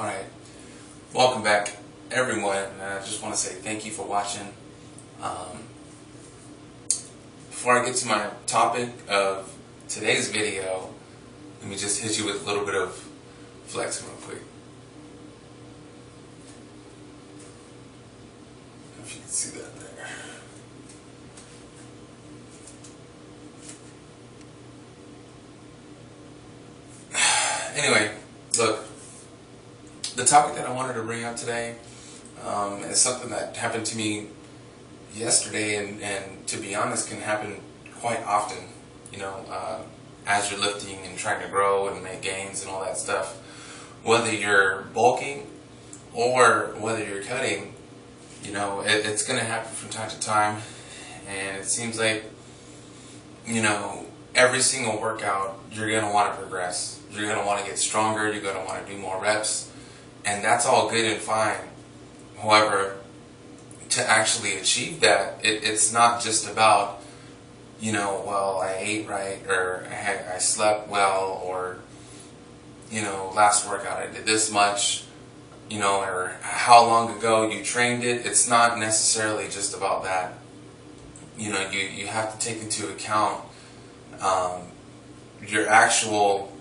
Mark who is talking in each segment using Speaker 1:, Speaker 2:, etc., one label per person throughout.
Speaker 1: Alright, welcome back everyone. I just want to say thank you for watching. Before I get to my topic of today's video, let me just hit you with a little bit of flexing real quick. If you can see that there. Anyway, look, the topic that I wanted to bring up today is something that happened to me yesterday, and to be honest, can happen quite often, as you're lifting and trying to grow and make gains and all that stuff. Whether you're bulking or whether you're cutting, it's going to happen from time to time, and it seems like, every single workout, you're going to want to progress. You're going to want to get stronger, you're going to want to do more reps, and that's all good and fine. However, to actually achieve that, it's not just about, well, I ate right, or I slept well, or, last workout I did this much, or how long ago you trained it. It's not necessarily just about that. You have to take into account your actual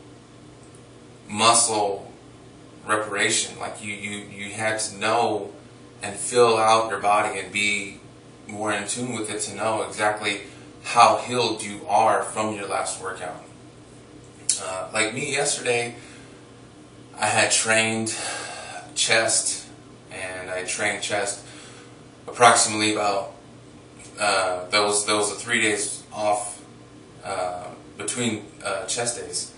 Speaker 1: muscle reparation. Like you had to know and fill out your body and be more in tune with it to know exactly how healed you are from your last workout. Like me yesterday, I had trained chest, and I trained chest approximately about there was a 3 days off between chest days.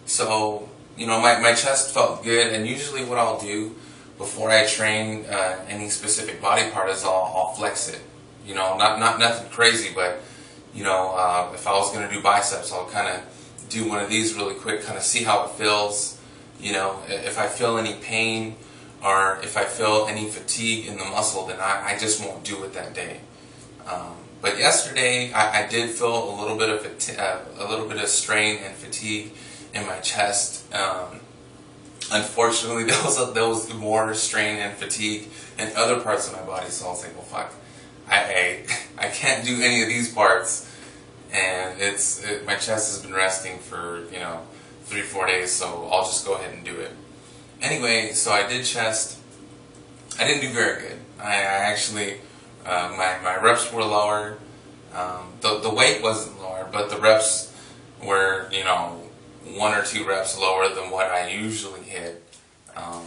Speaker 1: So my chest felt good, and usually what I'll do before I train any specific body part is I'll flex it. Not nothing crazy, but if I was going to do biceps, I'll kind of do one of these really quick, kind of see how it feels. If I feel any pain or if I feel any fatigue in the muscle, then I just won't do it that day. But yesterday I did feel a little bit of strain and fatigue in my chest. Unfortunately, there was more strain and fatigue in other parts of my body, so I was like, well, fuck, I can't do any of these parts, and my chest has been resting for 3-4 days, so I'll just go ahead and do it. Anyway, so I did chest. I didn't do very good. I actually my reps were lower. The weight wasn't lower, but the reps were 1 or 2 reps lower than what I usually hit on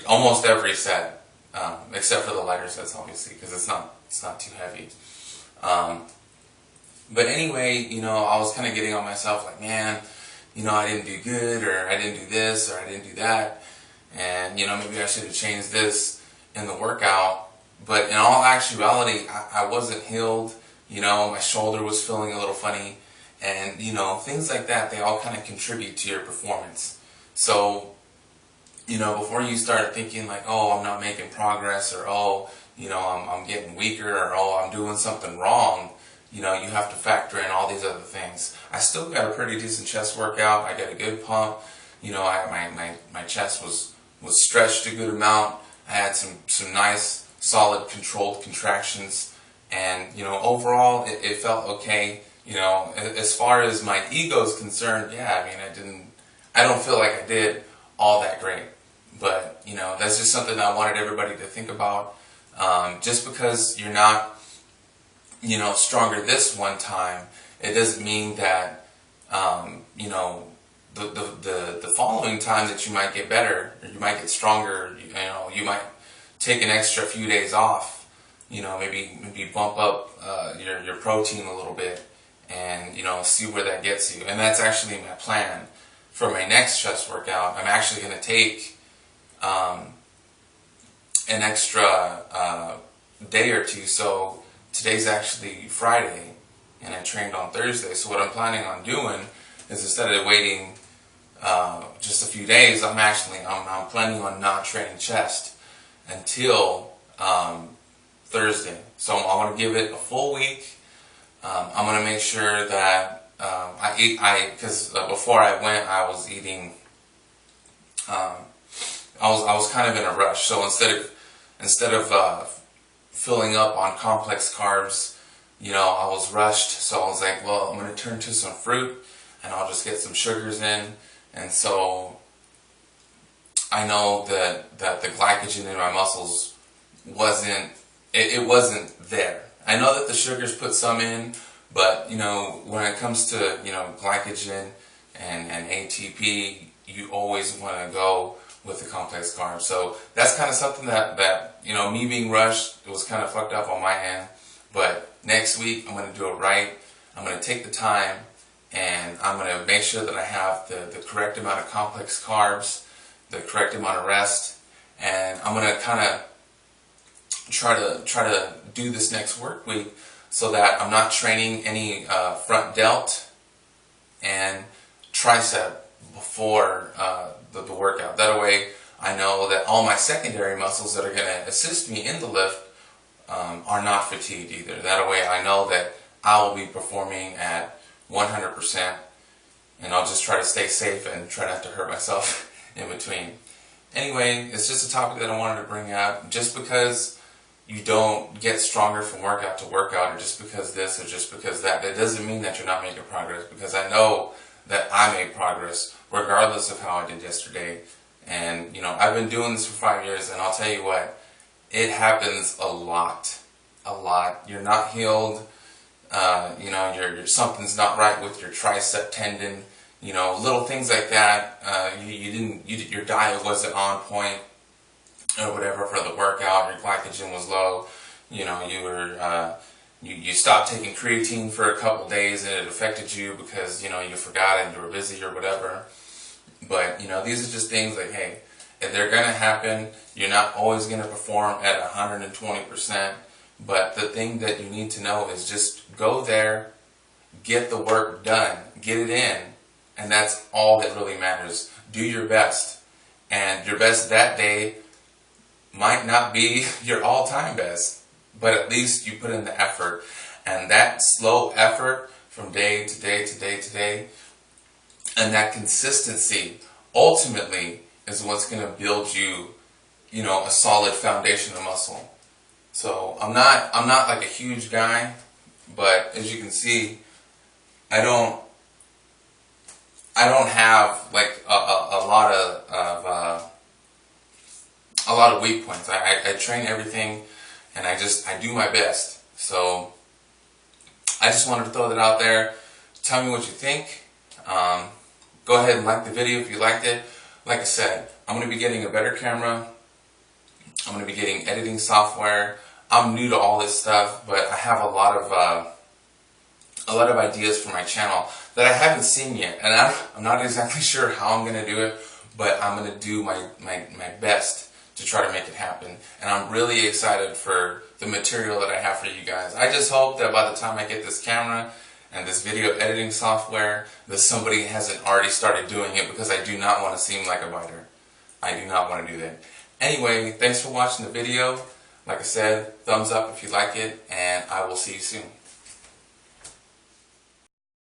Speaker 1: almost every set, except for the lighter sets, obviously, because it's not too heavy. But anyway, I was kind of getting on myself, like, man, I didn't do good, or I didn't do this, or I didn't do that, and maybe I should have changed this in the workout. But in all actuality, I wasn't healed. My shoulder was feeling a little funny. And, things like that, they all kind of contribute to your performance. So, before you start thinking like, oh, I'm not making progress, or oh, I'm getting weaker, or oh, I'm doing something wrong, you have to factor in all these other things. I still got a pretty decent chest workout. I got a good pump. My chest was stretched a good amount. I had some nice, solid, controlled contractions. And, overall, it felt okay. As far as my ego is concerned, yeah, I don't feel like I did all that great. But, that's just something I wanted everybody to think about. Just because you're not, stronger this one time, it doesn't mean that, the following time that you might get better, or you might get stronger, you might take an extra few days off, maybe bump up your protein a little bit, and see where that gets you. And that's actually my plan for my next chest workout. I'm actually going to take an extra day or two. So today's actually Friday, and I trained on Thursday. So what I'm planning on doing is, instead of waiting just a few days, I'm planning on not training chest until Thursday. So I want to give it a full week. I'm going to make sure that I eat, because before I went, I was eating I was kind of in a rush. So instead of filling up on complex carbs, you know, I was rushed. So I was like, well, I'm going to turn to some fruit, and I'll just get some sugars in. And so I know that the glycogen in my muscles wasn't there. I know that the sugars put some in, but you know, when it comes to, you know, glycogen and ATP, you always want to go with the complex carbs. So that's kind of something that you know, me being rushed, it was kind of fucked up on my end. But next week I'm going to do it right. I'm going to take the time, and I'm going to make sure that I have the correct amount of complex carbs, the correct amount of rest, and I'm going to kind of try to do this next work week so that I'm not training any front delt and tricep before the workout. That way I know that all my secondary muscles that are going to assist me in the lift are not fatigued either. That way I know that I will be performing at 100%, and I'll just try to stay safe and try not to hurt myself in between. Anyway, it's just a topic that I wanted to bring up. Just because you don't get stronger from workout to workout, or just because this or just because that doesn't mean that you're not making progress, because I know that I made progress regardless of how I did yesterday. And you know, I've been doing this for 5 years, and I'll tell you what, it happens a lot. You're not healed. You know, something's not right with your tricep tendon. You know, little things like that. Your diet wasn't on point, or whatever, for the workout. Your glycogen was low. You know, you stopped taking creatine for a couple days, and it affected you because, you know, you forgot and you were busy or whatever. But you know, these are just things like, hey, if they're gonna happen, you're not always gonna perform at 120%. But the thing that you need to know is just go there, get the work done, get it in, and that's all that really matters. Do your best, and your best that day might not be your all-time best, but at least you put in the effort. And that slow effort from day to day to day to day, and that consistency ultimately is what's going to build you, you know, a solid foundation of muscle. So I'm not like a huge guy, but as you can see, I don't have like a lot of weak points. I train everything, and I do my best. So I just wanted to throw that out there. Tell me what you think. Go ahead and like the video if you liked it. Like I said, I'm going to be getting a better camera. I'm going to be getting editing software. I'm new to all this stuff, but I have a lot of ideas for my channel that I haven't seen yet, and I'm not exactly sure how I'm going to do it, but I'm going to do my best to try to make it happen. And I'm really excited for the material that I have for you guys. I just hope that by the time I get this camera and this video editing software, that somebody hasn't already started doing it, because I do not want to seem like a biter. I do not want to do that. Anyway, thanks for watching the video. Like I said, thumbs up if you like it, and I will see you soon.